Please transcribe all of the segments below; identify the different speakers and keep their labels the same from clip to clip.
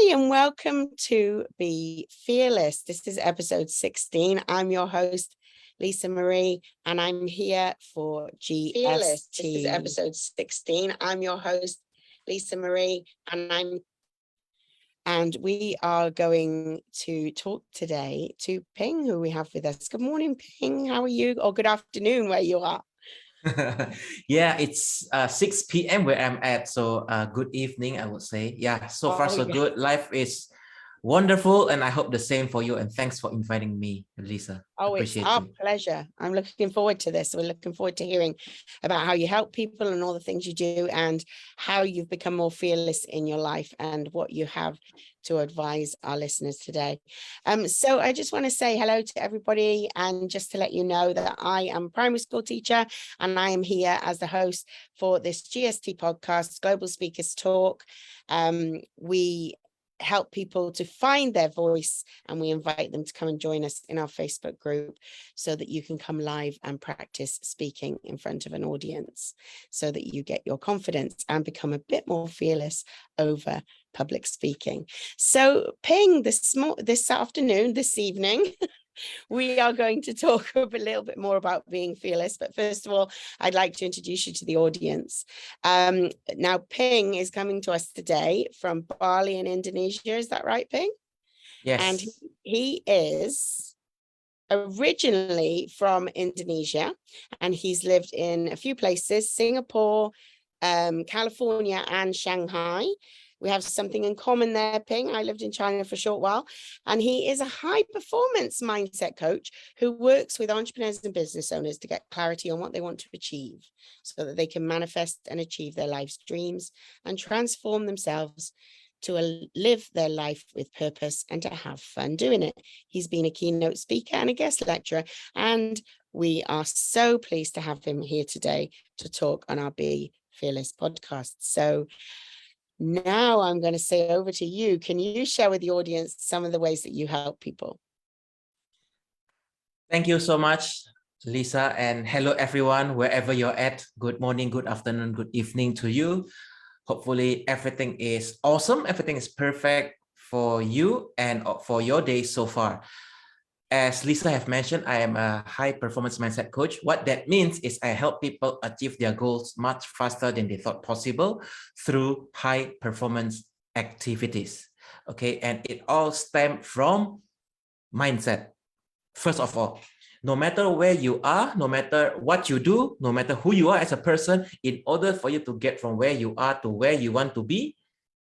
Speaker 1: and welcome to Be Fearless. This is episode 16. I'm your host, Lisa Marie, and I'm here for G.S.T. This is episode 16. I'm your host, Lisa Marie, and we are going to talk today to Ping, who we have with us. Good morning, Ping. How are you? Or good afternoon, where you are.
Speaker 2: Yeah, it's 6 p.m. where I'm at, so good evening, I would say. Yeah, so far so good. Life is wonderful, and I hope the same for you, and thanks for inviting me, Lisa.
Speaker 1: It's our pleasure. I'm looking forward to this. We're looking forward to hearing about how you help people and all the things you do and how you've become more fearless in your life and what you have to advise our listeners today. So I just want to say hello to everybody, and just to let you know that I am a primary school teacher and I am here as the host for this G.S.T. podcast, Global Speakers Talk. We help people to find their voice, and we invite them to come and join us in our Facebook group so that you can come live and practice speaking in front of an audience so that you get your confidence and become a bit more fearless over public speaking. So Ping, this evening, we are going to talk a little bit more about being fearless. But first of all, I'd like to introduce you to the audience. Now, Ping is coming to us today from Bali in Indonesia. Is that right, Ping?
Speaker 2: Yes.
Speaker 1: And he is originally from Indonesia, and he's lived in a few places, Singapore, California, and Shanghai. We have something in common there, Ping. I lived in China for a short while, and he is a high performance mindset coach who works with entrepreneurs and business owners to get clarity on what they want to achieve so that they can manifest and achieve their life's dreams and transform themselves to live their life with purpose and to have fun doing it. He's been a keynote speaker and a guest lecturer, and we are so pleased to have him here today to talk on our Be Fearless podcast. So now I'm going to say over to you. Can you share with the audience some of the ways that you help people?
Speaker 2: Thank you so much, Lisa, and hello everyone, wherever you're at. Good morning, good afternoon, good evening to you. Hopefully everything is awesome. Everything is perfect for you and for your day so far. As Lisa have mentioned, I am a high performance mindset coach. What that means is I help people achieve their goals much faster than they thought possible through high performance activities. Okay, and it all stems from mindset. First of all, no matter where you are, no matter what you do, no matter who you are as a person, in order for you to get from where you are to where you want to be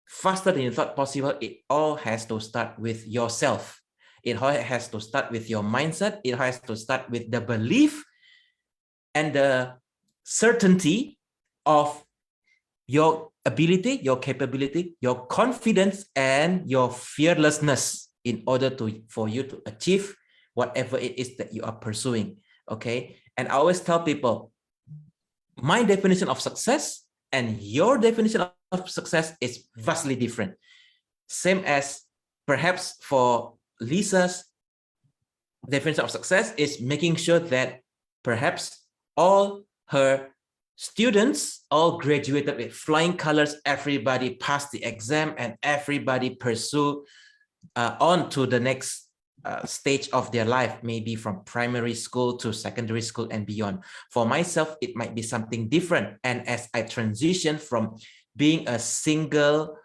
Speaker 2: faster than you thought possible, it all has to start with yourself. It has to start with your mindset. It has to start with the belief and the certainty of your ability, your capability, your confidence, and your fearlessness in order for you to achieve whatever it is that you are pursuing. Okay. And I always tell people, my definition of success and your definition of success is vastly different. Same as perhaps for Lisa's definition of success is making sure that perhaps all her students all graduated with flying colors, everybody passed the exam, and everybody pursue on to the next stage of their life, maybe from primary school to secondary school and beyond. For myself, it might be something different. And as I transition from being a single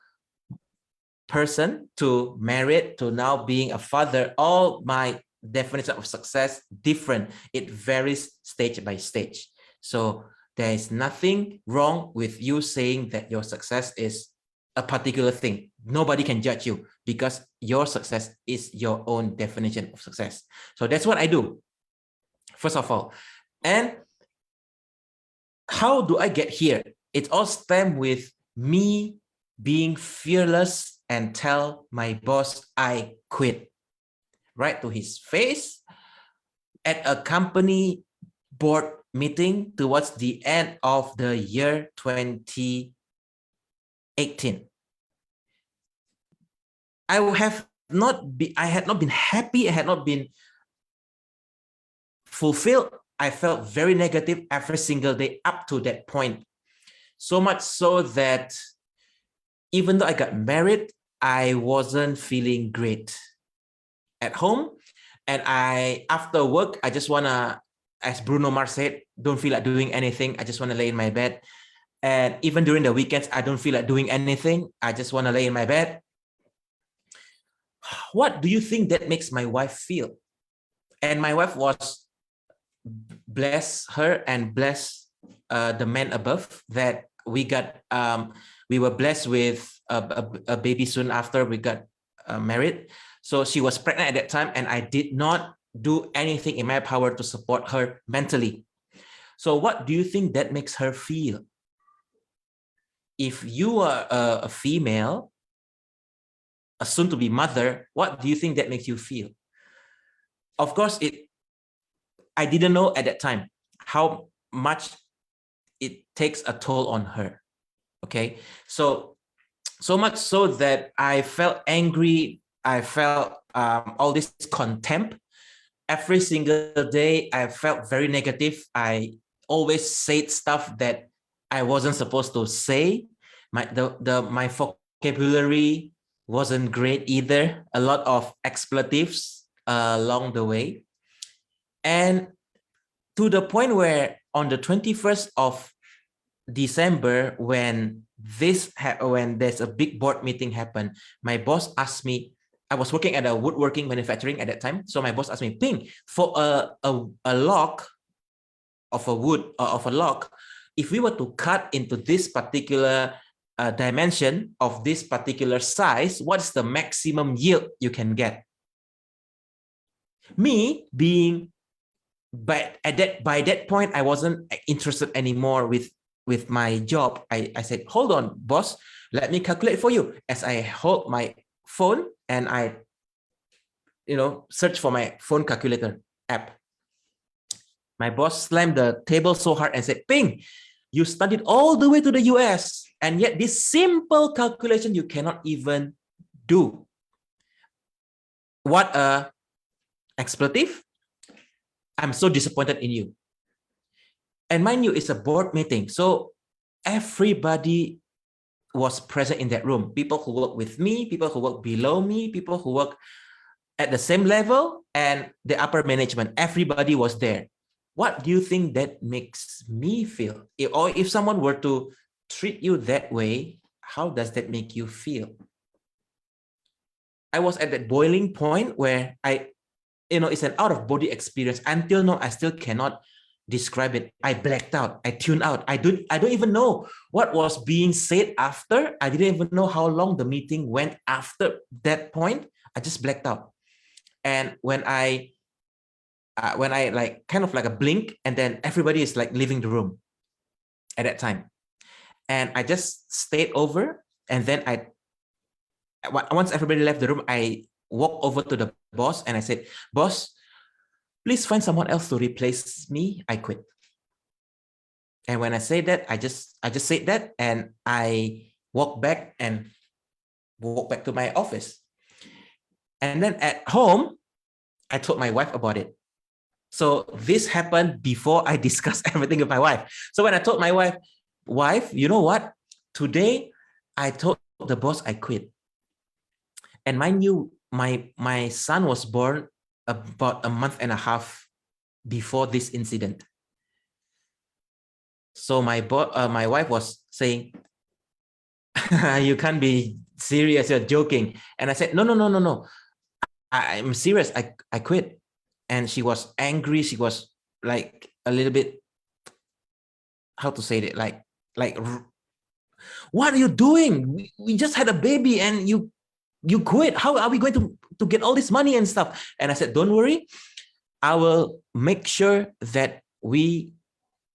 Speaker 2: person to married to now being a father, all my definition of success different. It varies stage by stage. So there is nothing wrong with you saying that your success is a particular thing. Nobody can judge you because your success is your own definition of success. So that's what I do, first of all. And how do I get here? It all stems with me being fearless and tell my boss I quit right to his face at a company board meeting towards the end of the year 2018. I had not been happy, I had not been fulfilled. I felt very negative every single day up to that point. So much so that even though I got married, I wasn't feeling great at home. And after work, I just want to, as Bruno Mars said, don't feel like doing anything. I just want to lay in my bed. And even during the weekends, I don't feel like doing anything. I just want to lay in my bed. What do you think that makes my wife feel? And my wife was, bless her and bless the man above, that we were blessed with a baby soon after we got married. So she was pregnant at that time, and I did not do anything in my power to support her mentally. So what do you think that makes her feel? If you are a female, a soon-to-be mother, what do you think that makes you feel? Of course, I didn't know at that time how much it takes a toll on her. Okay, so much so that I felt angry. I felt all this contempt. Every single day, I felt very negative. I always said stuff that I wasn't supposed to say. My vocabulary wasn't great either. A lot of expletives along the way. And to the point where on the 21st of December, when there's a big board meeting happen, my boss asked me, I was working at a woodworking manufacturing at that time. So my boss asked me, Ping, for a log of a wood or of a log, if we were to cut into this particular dimension of this particular size, what's the maximum yield you can get? Me being, but by that point, I wasn't interested anymore with my job. I said, hold on, boss, let me calculate for you. As I hold my phone and I, search for my phone calculator app. My boss slammed the table so hard and said, Ping, you studied all the way to the US, and yet this simple calculation you cannot even do. What a expletive. I'm so disappointed in you. And mind you, it's a board meeting. So everybody was present in that room. People who work with me, people who work below me, people who work at the same level, and the upper management. Everybody was there. What do you think that makes me feel? If someone were to treat you that way, how does that make you feel? I was at that boiling point where it's an out-of-body experience. Until now, I still cannot describe it. I blacked out. I tuned out. I don't even know what was being said after. I didn't even know how long the meeting went after that point. I just blacked out. And when I like kind of like a blink, and then everybody is like leaving the room at that time. And I just stayed over. And then once everybody left the room, I walked over to the boss and I said, boss, please find someone else to replace me. I quit. And when I say that, I just said that, and I walked back to my office. And then at home, I told my wife about it. So this happened before I discussed everything with my wife. So when I told my wife, you know what? Today, I told the boss I quit. And mind you, my son was born about a month and a half before this incident. So my wife was saying, you can't be serious, you're joking. And I said, no. I'm serious. I quit. And she was angry. She was like a little bit, how to say it, like, what are you doing? We just had a baby and you quit. How are we going to get all this money and stuff? And I said, don't worry. I will make sure that we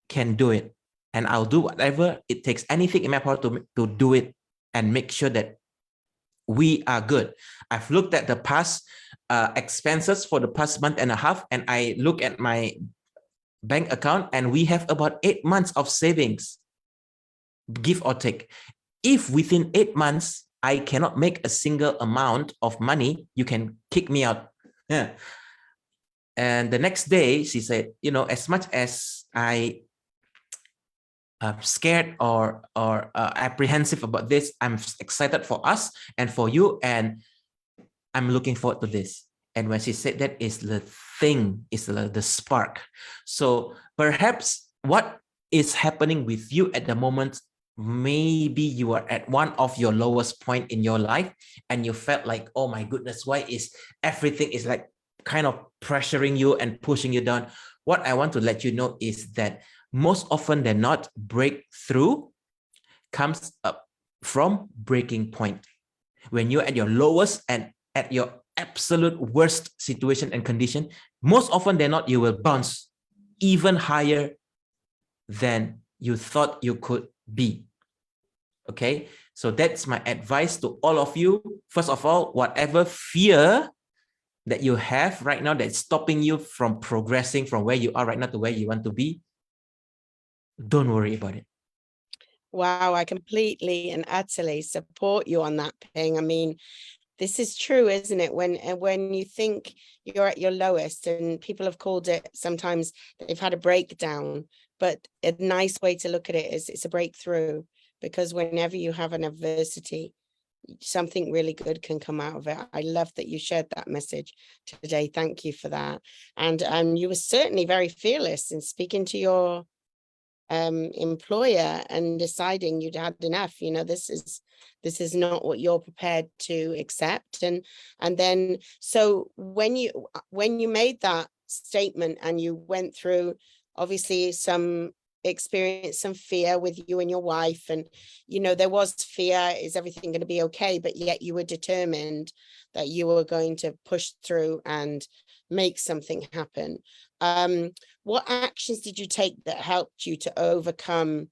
Speaker 2: can do it. And I'll do whatever it takes, anything in my power to do it and make sure that we are good. I've looked at the past expenses for the past month and a half, and I look at my bank account, and we have about 8 months of savings, give or take. If within 8 months, I cannot make a single amount of money, you can kick me out. Yeah. And the next day, she said, as much as I scared or apprehensive about this. I'm excited for us and for you, and I'm looking forward to this. And when she said that, is the thing, is the spark. So perhaps what is happening with you at the moment, maybe you are at one of your lowest point in your life and you felt like, oh my goodness, why is everything is like kind of pressuring you and pushing you down. What I want to let you know is that most often than not, breakthrough comes up from breaking point. When you're at your lowest and at your absolute worst situation and condition, most often than not, you will bounce even higher than you thought you could be. Okay, so that's my advice to all of you. First of all, whatever fear that you have right now that's stopping you from progressing from where you are right now to where you want to be, don't worry about it.
Speaker 1: Wow, I completely and utterly support you on that, Ping. I mean, this is true, isn't it? When you think you're at your lowest, and people have called it, sometimes they've had a breakdown, but a nice way to look at it is it's a breakthrough, because whenever you have an adversity, something really good can come out of it. I love that you shared that message today. Thank you for that. And you were certainly very fearless in speaking to your employer and deciding you'd had enough. You know, this is not what you're prepared to accept. And then, so when you made that statement and you went through obviously some experience, some fear with you and your wife, and you know, there was fear, is everything going to be okay? But yet you were determined that you were going to push through and make something happen. What actions did you take that helped you to overcome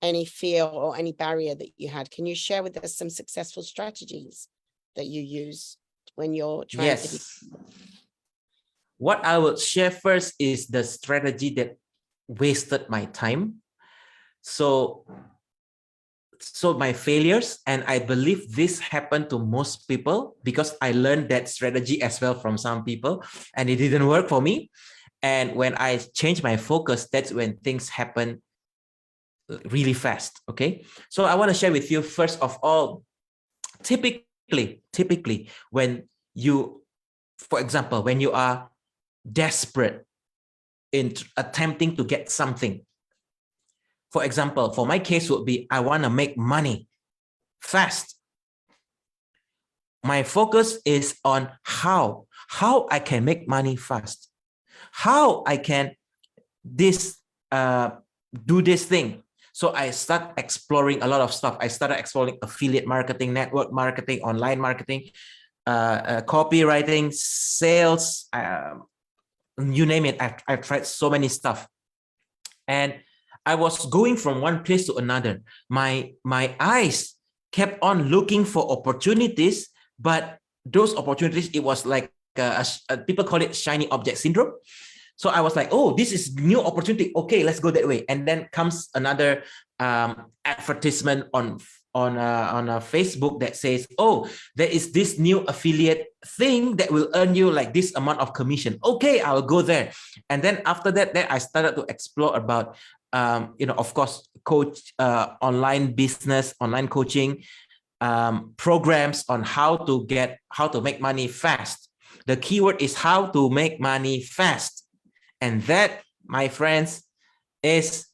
Speaker 1: any fear or any barrier that you had? Can you share with us some successful strategies that you use when you're trying to?
Speaker 2: Yes. What I will share first is the strategy that wasted my time. So my failures, and I believe this happened to most people because I learned that strategy as well from some people, and it didn't work for me. And when I changed my focus, that's when things happen really fast. Okay, so I want to share with you, first of all, typically when you, for example, when you are desperate in attempting to get something, for example, for my case would be, I want to make money fast. My focus is on how I can make money fast, how I can do this thing. So I start exploring a lot of stuff. I started exploring affiliate marketing, network marketing, online marketing, copywriting, sales, you name it. I've tried so many stuff. And I was going from one place to another. My eyes kept on looking for opportunities, but those opportunities, it was like people call it shiny object syndrome. So I was like, oh, this is new opportunity. Okay, let's go that way. And then comes another advertisement on Facebook that says, oh, there is this new affiliate thing that will earn you like this amount of commission. Okay, I'll go there. And then after that, then I started to explore about, of course, online business, online coaching, programs on how to make money fast. The keyword is how to make money fast. And that, my friends, is,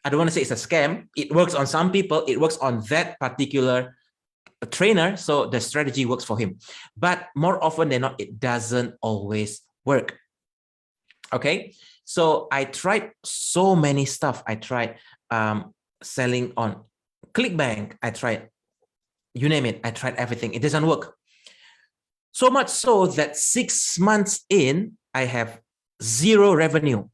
Speaker 2: I don't want to say it's a scam. It works on some people. It works on that particular trainer. So the strategy works for him. But more often than not, it doesn't always work. Okay. So I tried so many stuff. I tried selling on ClickBank. I tried, you name it. I tried everything. It doesn't work. So much so that 6 months in, I have zero revenue.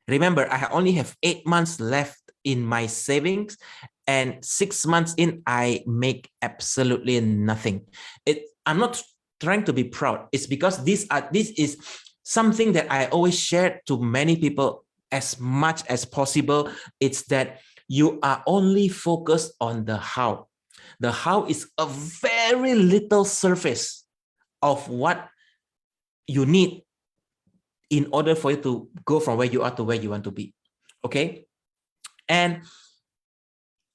Speaker 2: Remember, I only have 8 months left in my savings, and 6 months in, I make absolutely nothing. I'm not trying to be proud. It's because this is something that I always share to many people as much as possible. It's that you are only focused on the how. The how is a very little surface of what you need in order for you to go from where you are to where you want to be. Okay. And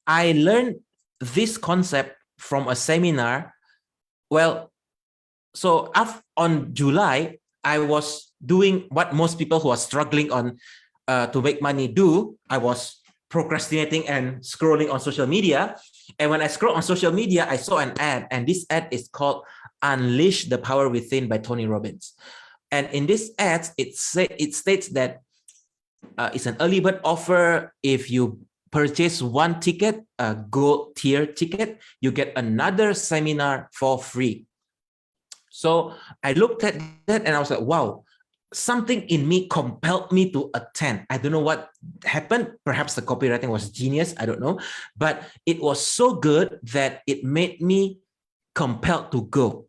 Speaker 2: I learned this concept from a seminar. Well, so on July, I was doing what most people who are struggling on to make money do. I was procrastinating and scrolling on social media. And when I scroll on social media, I saw an ad, and this ad is called Unleash the Power Within by Tony Robbins. And in this ad, it states that it's an early bird offer. If you purchase one ticket, a gold tier ticket, you get another seminar for free. So I looked at that and I was like, wow, something in me compelled me to attend. I don't know what happened. Perhaps the copywriting was genius. I don't know. But it was so good that it made me compelled to go.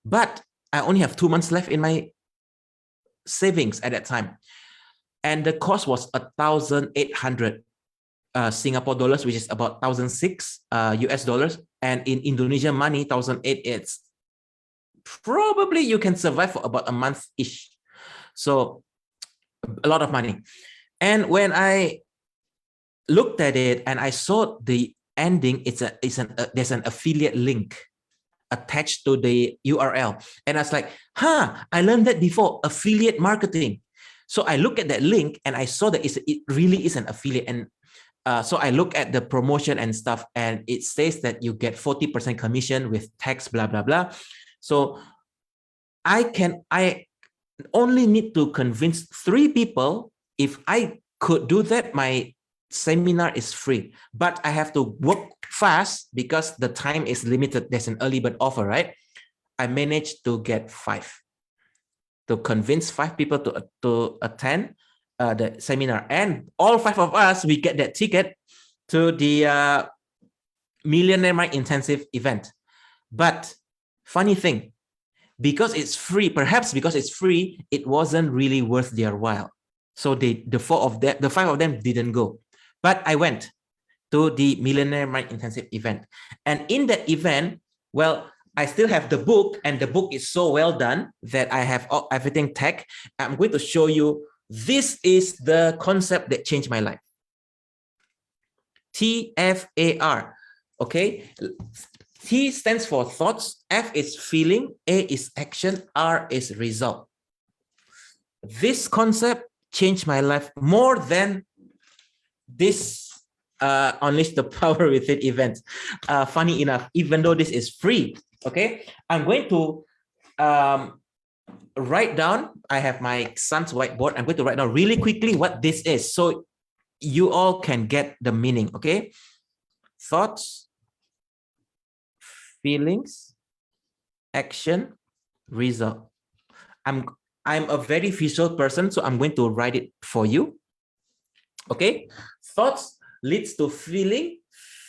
Speaker 2: But I only have 2 months left in my savings at that time. And the cost was 1,800 Singapore dollars, which is about 1,006 US dollars. And in Indonesian money, 1,008, it's probably you can survive for about a month-ish. So a lot of money. And when I looked at it and I saw the ending, there's an affiliate link attached to the URL. And I was like, I learned that before, affiliate marketing. So I look at that link and I saw that it really is an affiliate. And so I look at the promotion and stuff, and it says that you get 40% commission with tax, blah, blah, blah. So I only need to convince 3 people. If I could do that, my seminar is free, but I have to work fast because the time is limited. There's an early bird offer, right? I managed to get 5, to convince 5 people to attend the seminar, and all 5 of us, we get that ticket to the Millionaire Mind Intensive event. But funny thing, because it's free, perhaps because it's free, it wasn't really worth their while. So the 5 of them didn't go. But I went to the Millionaire Mind Intensive event. And in that event, well, I still have the book, and the book is so well done that I have everything tech. I'm going to show you. This is the concept that changed my life. TFAR. Okay. T stands for thoughts, F is feeling, A is action, R is result. This concept changed my life more than this Unleash the Power Within event. Funny enough, even though this is free, okay, I'm going to write down. I have my son's whiteboard. I'm going to write down really quickly what this is, so you all can get the meaning. Okay, thoughts, feelings, action, result. I'm a very visual person, so I'm going to write it for you. Okay, thoughts leads to feeling,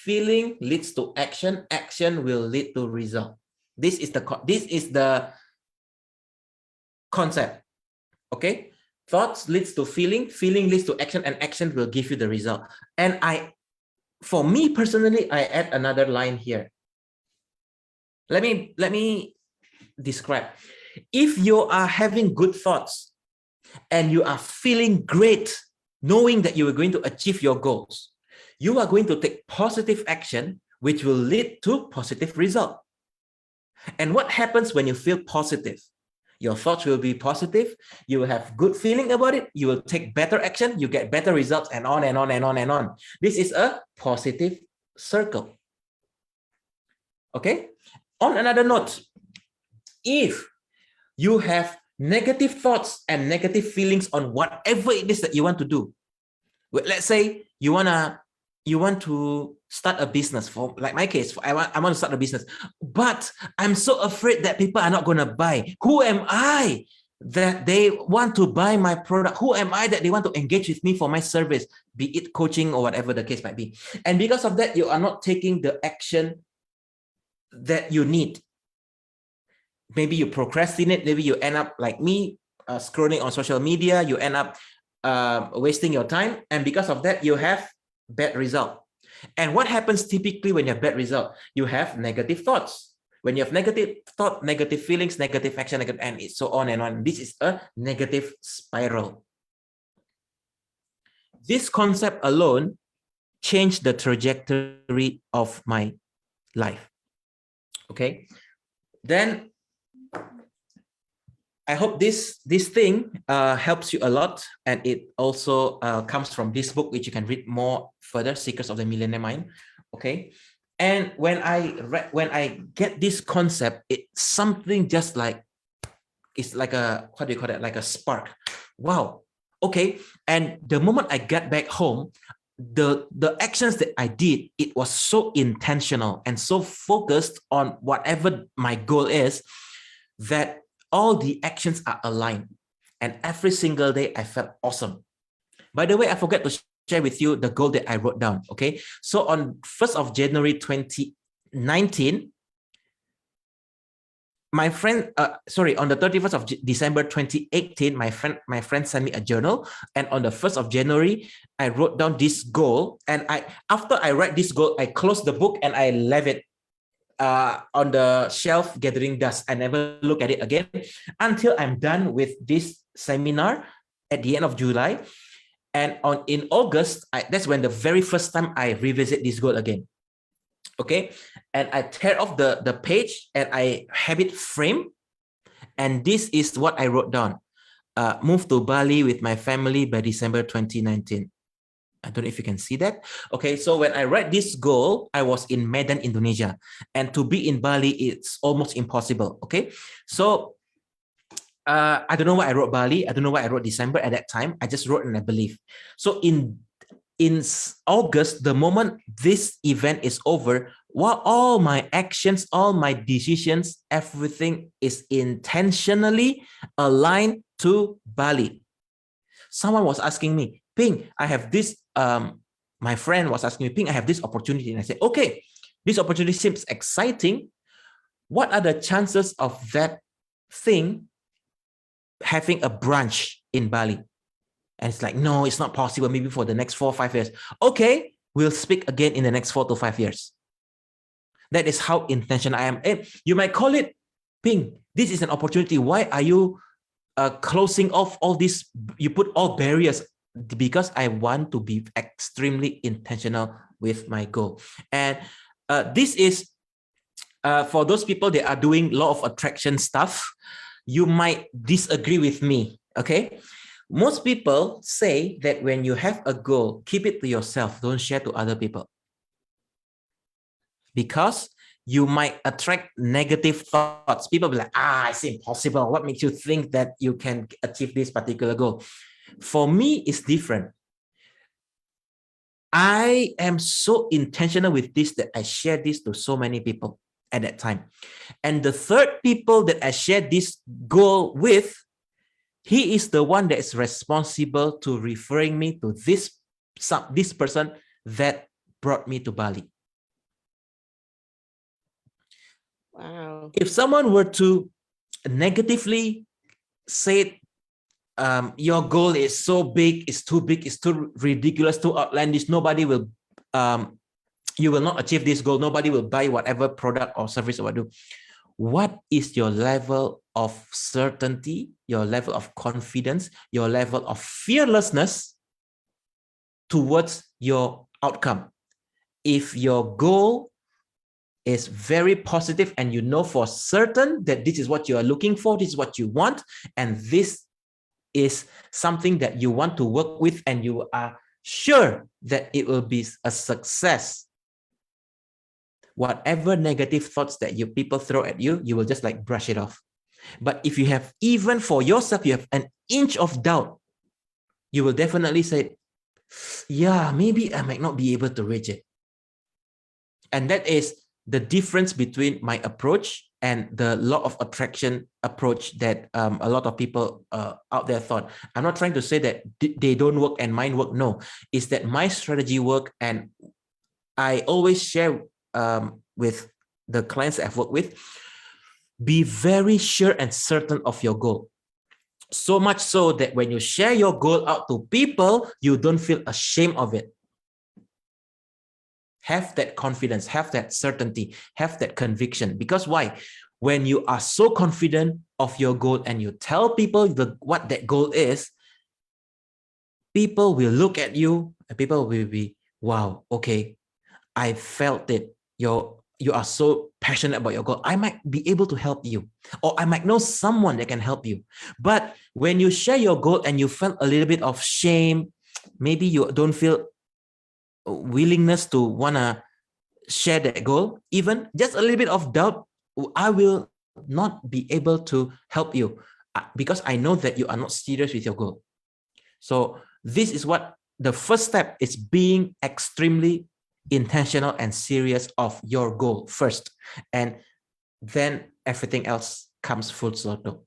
Speaker 2: feeling leads to action, action will lead to result. This is the concept. Okay, thoughts leads to feeling, feeling leads to action, and action will give you the result. And for me personally, I add another line here. Let me describe. If you are having good thoughts and you are feeling great, knowing that you are going to achieve your goals, you are going to take positive action, which will lead to positive result. And what happens when you feel positive? Your thoughts will be positive. You will have good feeling about it. You will take better action. You get better results, and on and on and on and on. This is a positive circle. Okay. On another note, if you have negative thoughts and negative feelings on whatever it is that you want to do, let's say you want to start a business. For like my case, I want to start a business, but I'm so afraid that people are not going to buy. Who am I that they want to buy my product? Who am I that they want to engage with me for my service, be it coaching or whatever the case might be? And because of that, you are not taking the action that you need. Maybe you procrastinate. Maybe you end up like me, scrolling on social media. You end up wasting your time, and because of that, you have bad result. And what happens typically when you have bad result? You have negative thoughts. When you have negative thought, negative feelings, negative action, and it's so on and on. This is a negative spiral. This concept alone changed the trajectory of my life. Okay. Then I hope this thing helps you a lot, and it also comes from this book, which you can read more further, Secrets of the Millionaire Mind. Okay. And when I get this concept, it's something just like, it's like a, what do you call it? Like a spark. Wow. Okay. And the moment I get back home, the actions that I did, it was so intentional and so focused on whatever my goal is, that all the actions are aligned. And every single day I felt awesome. By the way, I forgot to share with you the goal that I wrote down. Okay. So on 1st of January 2019, my friend, on the 31st of December 2018, my friend sent me a journal, and on the 1st of January, I wrote down this goal. And after I read this goal, I closed the book and I left it on the shelf gathering dust. I never look at it again until I'm done with this seminar at the end of July. And in August, that's when the very first time I revisit this goal again. Okay. And I tear off the page and I have it framed. And this is what I wrote down. Move to Bali with my family by December 2019. I don't know if you can see that. Okay, so when I read this goal, I was in Medan, Indonesia. And to be in Bali, it's almost impossible. Okay, so I don't know why I wrote Bali. I don't know why I wrote December at that time. I just wrote and I believe. So in August, the moment this event is over, while all my actions, all my decisions, everything is intentionally aligned to Bali. Someone was asking me, Ping, I have this, my friend was asking me, Ping, I have this opportunity. And I said, okay, this opportunity seems exciting. What are the chances of that thing having a branch in Bali? And it's like, no, it's not possible. Maybe for the next 4 or 5 years. Okay, we'll speak again in the next 4 to 5 years. That is how intentional I am. You might call it, Ping, this is an opportunity. Why are you closing off all this? You put all barriers. Because I want to be extremely intentional with my goal. And this is for those people that are doing law of attraction stuff. You might disagree with me. Okay. Most people say that when you have a goal, keep it to yourself. Don't share to other people. Because you might attract negative thoughts. People will be like, it's impossible. What makes you think that you can achieve this particular goal? For me, it's different. I am so intentional with this that I share this to so many people at that time. And the third people that I shared this goal with, he is the one that is responsible to referring me to this person that brought me to Bali.
Speaker 1: Wow.
Speaker 2: If someone were to negatively say, your goal is so big, it's too ridiculous, too outlandish, nobody will, you will not achieve this goal, nobody will buy whatever product or service or do. What is your level of certainty, your level of confidence, your level of fearlessness towards your outcome? If your goal is very positive and you know for certain that this is what you are looking for, this is what you want, and this is something that you want to work with, and you are sure that it will be a success, whatever negative thoughts that people throw at you, you will just like brush it off. But if you have, even for yourself, you have an inch of doubt, you will definitely say, yeah, maybe I might not be able to reach it. And that is the difference between my approach and the law of attraction approach that a lot of people out there thought. I'm not trying to say that they don't work and mine work. No, it's that my strategy work, and I always share with the clients I've worked with, be very sure and certain of your goal. So much so that when you share your goal out to people, you don't feel ashamed of it. Have that confidence, have that certainty, have that conviction. Because why? When you are so confident of your goal and you tell people what that goal is, people will look at you and people will be, wow, okay, I felt it. You are so passionate about your goal. I might be able to help you, or I might know someone that can help you. But when you share your goal and you felt a little bit of shame, maybe you don't feel willingness to wanna share that goal, even just a little bit of doubt, I will not be able to help you because I know that you are not serious with your goal. So this is what the first step is, being extremely intentional and serious of your goal first, and then everything else comes full circle.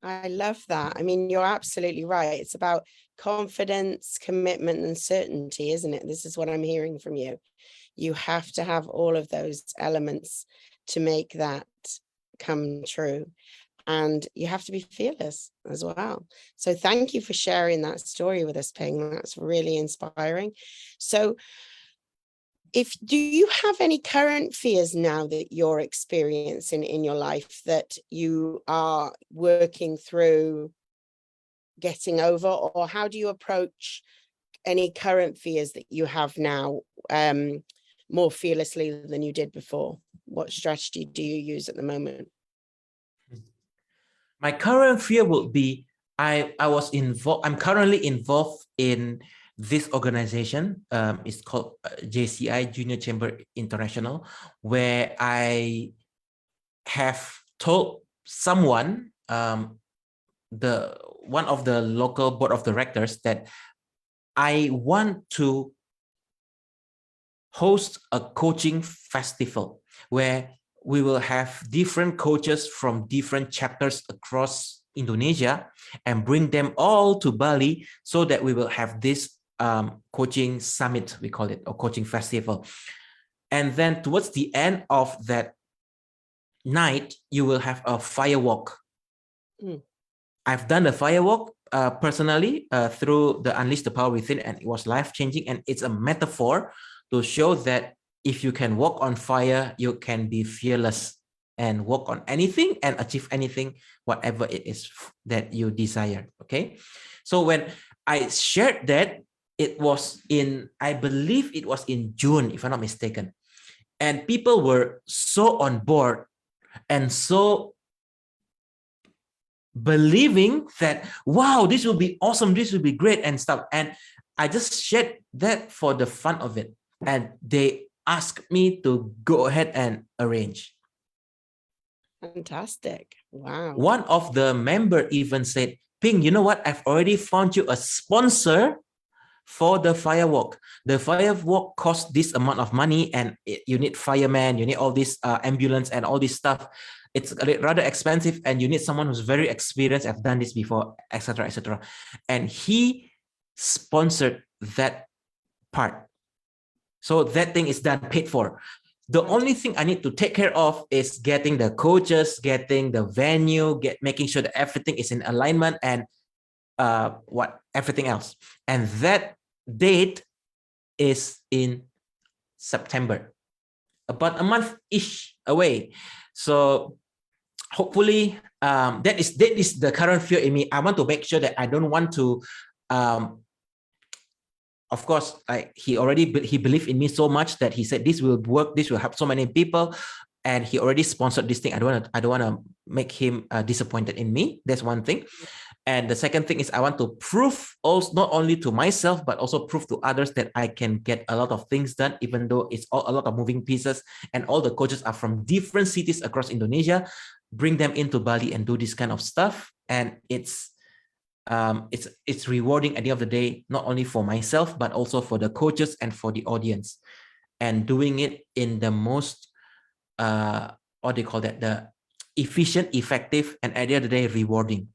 Speaker 1: I love that. I mean, you're absolutely right. It's about confidence, commitment, and certainty, isn't it? This is what I'm hearing from you. You have to have all of those elements to make that come true. And you have to be fearless as well. So thank you for sharing that story with us, Ping. That's really inspiring. So do you have any current fears now that you're experiencing in your life that you are working through getting over, or how do you approach any current fears that you have now more fearlessly than you did before? What strategy do you use at the moment?
Speaker 2: My current fear would be, I'm currently involved in this organization. It's called JCI, Junior Chamber International, where I have told someone, one of the local board of directors, that I want to host a coaching festival where we will have different coaches from different chapters across Indonesia and bring them all to Bali, so that we will have this coaching summit, we call it, or coaching festival. And then towards the end of that night, you will have a firewalk. I've done the firewalk personally through the Unleash the Power Within, and it was life-changing. And it's a metaphor to show that if you can walk on fire, you can be fearless and walk on anything and achieve anything, whatever it is that you desire. Okay. So when I shared that, it was I believe it was in June, if I'm not mistaken. And people were so on board and so believing that, wow, this will be awesome, this will be great and stuff. And I just shared that for the fun of it. And they asked me to go ahead and arrange.
Speaker 1: Fantastic. Wow.
Speaker 2: One of the member even said, Ping, you know what? I've already found you a sponsor for the firewalk. The firewalk costs this amount of money, and you need firemen, you need all this ambulance and all this stuff. It's rather expensive, and you need someone who's very experienced, I've done this before, etc., etc. And he sponsored that part. So that thing is done, paid for. The only thing I need to take care of is getting the coaches, getting the venue, making sure that everything is in alignment, and everything else. And that date is in September, about a month-ish away. So hopefully that is the current fear in me. I want to make sure that I don't want to of course, he believed in me so much that he said this will work, this will help so many people, and he already sponsored this thing. I don't want to make him disappointed in me. That's one thing. And the second thing is, I want to prove also not only to myself but also prove to others that I can get a lot of things done, even though it's a lot of moving pieces, and all the coaches are from different cities across Indonesia. Bring them into Bali and do this kind of stuff, and it's rewarding at the end of the day, not only for myself but also for the coaches and for the audience, and doing it in the most what do you call that, the efficient, effective, and at the end of the day rewarding.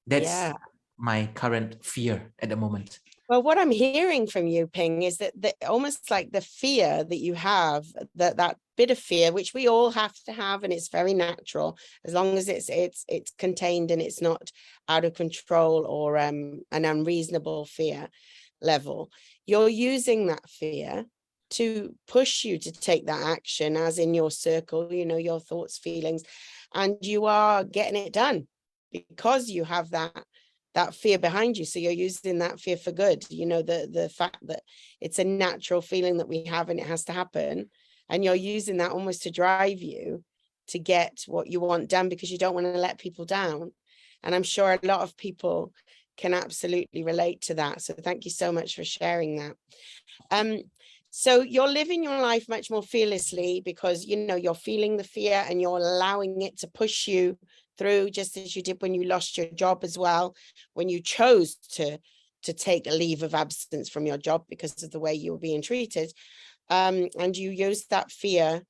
Speaker 2: That's my current fear at the moment.
Speaker 1: Well, what I'm hearing from you, Ping, is that almost like the fear that you have, that bit of fear, which we all have to have, and it's very natural, as long as it's contained and it's not out of control or an unreasonable fear level. You're using that fear to push you to take that action, as in your circle, you know, your thoughts, feelings, and you are getting it done because you have that that fear behind you. So you're using that fear for good. You know, the fact that it's a natural feeling that we have and it has to happen. And you're using that almost to drive you to get what you want done, because you don't want to let people down. And I'm sure a lot of people can absolutely relate to that. So thank you so much for sharing that. So you're living your life much more fearlessly because, you know, you're feeling the fear and you're allowing it to push you through, just as you did when you lost your job as well, when you chose to take a leave of absence from your job because of the way you were being treated. And you used that fear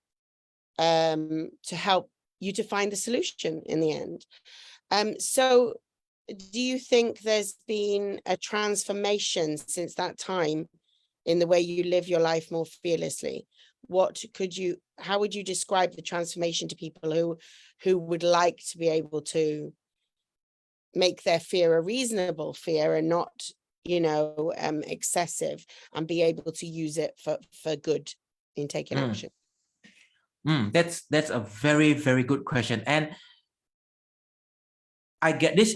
Speaker 1: to help you to find the solution in the end. So do you think there's been a transformation since that time in the way you live your life more fearlessly? How would you describe the transformation to people who would like to be able to make their fear a reasonable fear and not, you know, excessive, and be able to use it for good in taking action?
Speaker 2: That's a very, very good question. And I get this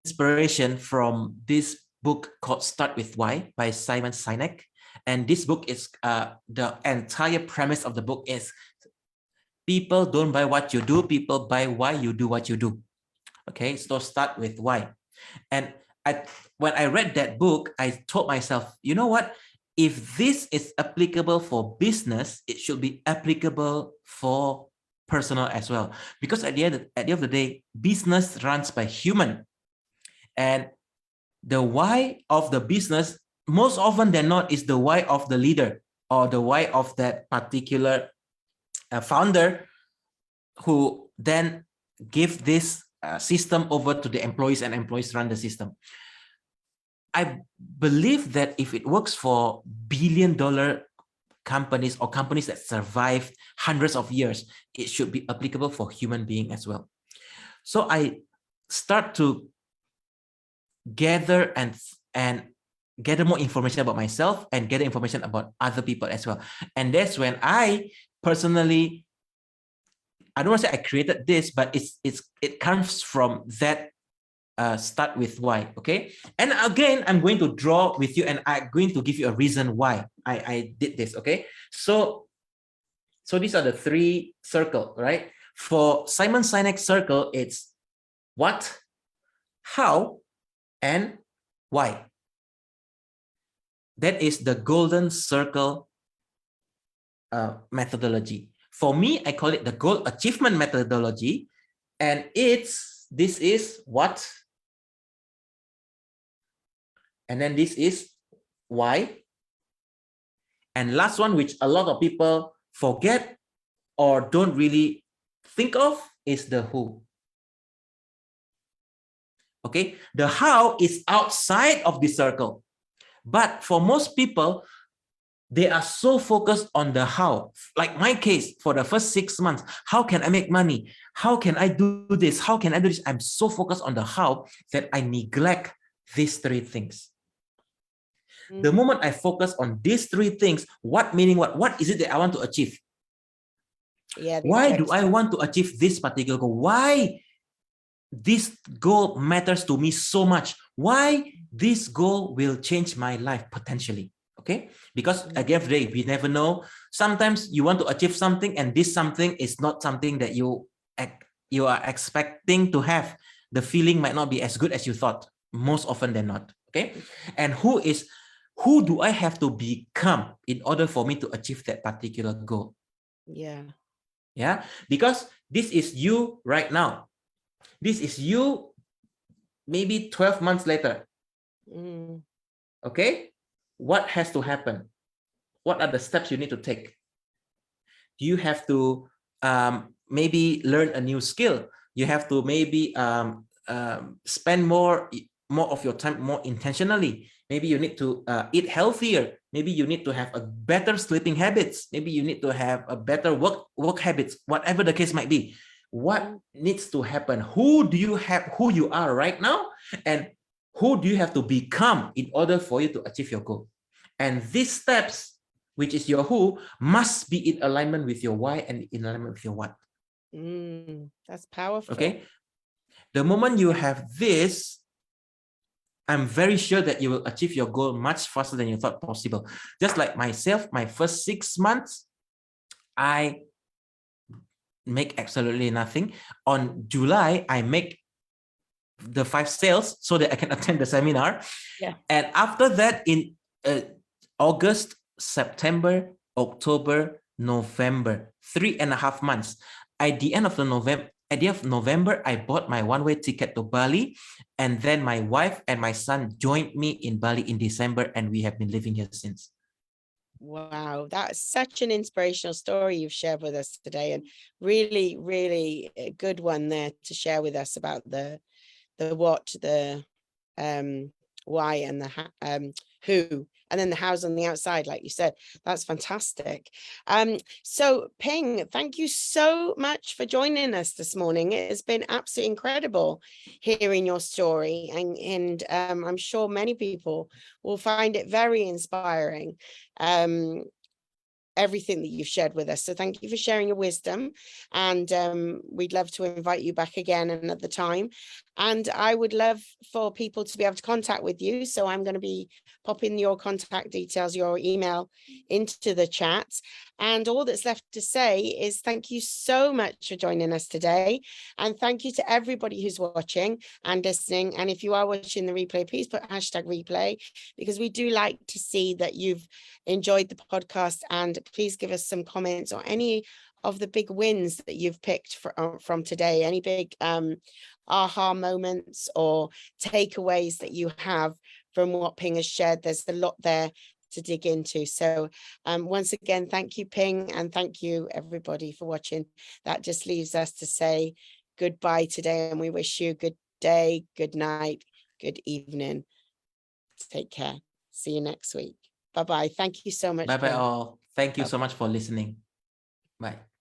Speaker 2: inspiration from this book called Start With Why by Simon Sinek. And this book is, the entire premise of the book is people don't buy what you do, people buy why you do what you do. Okay, so start with why. And when I read that book, I told myself, you know what? If this is applicable for business, it should be applicable for personal as well. Because at the end of the day, business runs by human. And the why of the business, most often than not, is the why of the leader or the why of that particular founder, who then give this system over to the employees, and employees run the system. I believe that if it works for billion-dollar companies or companies that survive hundreds of years, it should be applicable for human being as well. So I start to gather and gather more information about myself and gather information about other people as well. And that's when I personally, I don't want to say I created this, but it comes from that start with why. Okay. And again, I'm going to draw with you and I'm going to give you a reason why I did this. Okay. So these are the three circles, right? For Simon Sinek's circle, it's what, how, and why. That is the golden circle methodology. For me, I call it the goal achievement methodology. And this is what, and then this is why. And last one, which a lot of people forget or don't really think of, is the who. Okay, the how is outside of the circle. But for most people, they are so focused on the how. Like my case, for the first 6 months, how can I make money? How can I do this? How can I do this? I'm so focused on the how that I neglect these three things. The moment I focus on these three things, what is it that I want to achieve?
Speaker 1: Yeah.
Speaker 2: Why do I want to achieve this particular goal? Why this goal matters to me so much? Why this goal will change my life potentially? Okay, because at the end of the day, we never know. Sometimes you want to achieve something, and this something is not something that you are expecting to have. The feeling might not be as good as you thought, most often than not. Okay, and who do I have to become in order for me to achieve that particular goal?
Speaker 1: Yeah.
Speaker 2: Yeah, because this is you right now. This is you maybe 12 months later. Okay, what has to happen? What are the steps you need to take? You have to maybe learn a new skill. You have to maybe spend more of your time more intentionally. Maybe you need to eat healthier. Maybe you need to have a better sleeping habits. Maybe you need to have a better work habits, whatever the case might be. What needs to happen? Who you are right now, and who do you have to become in order for you to achieve your goal? And these steps, which is your who, must be in alignment with your why and in alignment with your what.
Speaker 1: That's powerful.
Speaker 2: Okay. The moment you have this, I'm very sure that you will achieve your goal much faster than you thought possible. Just like myself, my first 6 months, I make absolutely nothing. On July, I make the 5 sales so that I can attend the seminar.
Speaker 1: Yeah.
Speaker 2: And after that, in August, September, October, November, 3.5 months. At the end of November, I bought my one-way ticket to Bali, and then my wife and my son joined me in Bali in December, and we have been living here since.
Speaker 1: Wow, that's such an inspirational story you've shared with us today, and really, really a good one there to share with us about the what, the why, and the who, and then the hows on the outside, like you said. That's fantastic. So Ping, thank you so much for joining us this morning. It has been absolutely incredible hearing your story, and I'm sure many people will find it very inspiring, everything that you've shared with us. So thank you for sharing your wisdom, and we'd love to invite you back again another time. And I would love for people to be able to contact with you, so I'm going to be popping your contact details, your email, into the chat. And all that's left to say is thank you so much for joining us today, and thank you to everybody who's watching and listening. And if you are watching the replay, please put #replay, because we do like to see that you've enjoyed the podcast, and please give us some comments or any of the big wins that you've picked from today, any big aha moments or takeaways that you have from what Ping has shared. There's a lot there to dig into. So once again, thank you, Ping, and thank you everybody for watching. That just leaves us to say goodbye today, and we wish you good day, good night, good evening. Take care. See you next week. Bye-bye. Thank you so much.
Speaker 2: Bye-bye
Speaker 1: Ping.
Speaker 2: all. Thank you so
Speaker 1: Bye-bye.
Speaker 2: much for listening. Bye.